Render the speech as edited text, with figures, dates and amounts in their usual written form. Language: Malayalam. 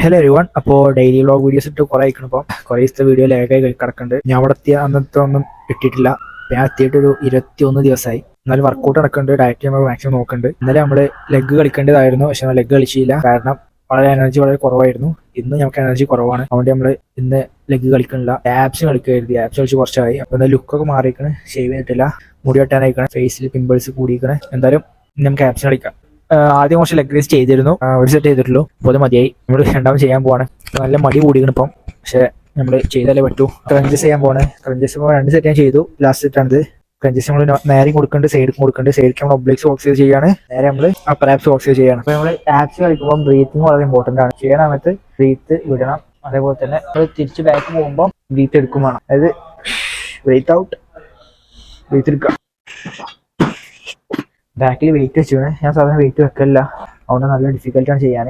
Hello everyone. അപ്പോൾ ഡെയിലി വ്ളോഗ് വീഡിയോസ് ഇട്ട് കുറേ അയക്കണം. ഇപ്പോൾ കുറേ ദിവസത്തെ വീഡിയോ ലാഗായി കിടക്കുന്നുണ്ട്. ഞാൻ അവിടെ എത്തിയ അന്നത്തെ ഒന്നും ഇട്ടിട്ടില്ല. ഞാൻ എത്തിയിട്ടൊരു 21 ദിവസമായി. എന്നാലും വർക്കൗട്ട് നടക്കുന്നുണ്ട്, ഡയറ്റ് നമ്മൾ മാക്സിമം നോക്കുന്നുണ്ട്. ഇന്നലെ നമ്മൾ ലെഗ് കളിക്കേണ്ടതായിരുന്നു, പക്ഷെ നമ്മൾ ലെഗ് കളിച്ചില്ല. കാരണം വളരെ കുറവായിരുന്നു. ഇന്ന് നമുക്ക് എനർജി കുറവാണ്, അതുകൊണ്ട് നമ്മൾ ഇന്ന് ലെഗ് കളിക്കണില്ല. ആപ്സ് കളിക്കരുത്. ആപ്സ് കളിച്ച് കുറച്ചായി. അപ്പോൾ എന്തായാലും ലുക്കൊക്കെ മാറിയിരിക്കണ്, ഷേവ് ചെയ്തിട്ടില്ല, മുടി വെട്ടാനായിക്കണം, ഫേസിൽ പിമ്പിൾസ് കൂടിയിരിക്കണേ. എന്തായാലും നമുക്ക് ആപ്സ് കളിക്കാം. ആദ്യം കുറച്ച് ലെഗ് റേസ് ചെയ്തിരുന്നു, ഒരു സെറ്റ് ചെയ്തിട്ടുള്ളൂ. അപ്പോൾ അത് മതിയായി. നമ്മൾ രണ്ടാമത് ചെയ്യാൻ പോവാണ്. നല്ല മടി കൂടിക്കണം ഇപ്പം, പക്ഷെ നമ്മൾ ചെയ്താലേ പറ്റൂ. ക്രഞ്ചസ് ചെയ്യാൻ പോവാണ്. ക്രഞ്ചസ് 2 സെറ്റ് ഞാൻ ചെയ്തു. ലാസ്റ്റ് സെറ്റാണിത്. ക്രഞ്ചസ് നമ്മൾ നേരെ കൊടുക്കുന്നുണ്ട്, സൈഡിൽ കൊടുക്കുന്നുണ്ട്. സൈഡിൽ നമ്മൾ ഒബ്ലിക്സ് ഓക്സിജ് ചെയ്യാണ്, നേരെ നമ്മൾ അപ്പർ ആപ്സ് ഓക്സിജ് ചെയ്യണം. അപ്പോൾ നമ്മൾ ആപ്സ് കളിക്കുമ്പോൾ ബ്രീത്തിങ് വളരെ ഇമ്പോർട്ടൻ്റ് ആണ്. ചെയ്യണ സമയത്ത് ബ്രീത്ത് വിടണം. അതേപോലെ തന്നെ നമ്മൾ തിരിച്ച് ബാക്ക് പോകുമ്പോൾ ബ്രീത്ത് എടുക്കും വേണം. അതായത് ബ്രീത്ത് ഔട്ട്, ബ്രീത്ത് എടുക്കുക. ബാക്കിൽ വെയിറ്റ് വെച്ചു. ഞാൻ സാധാരണ വെയിറ്റ് വെക്കലില്ല, അതുകൊണ്ട് നല്ല ഡിഫിക്കൽട്ടാണ് ചെയ്യാൻ.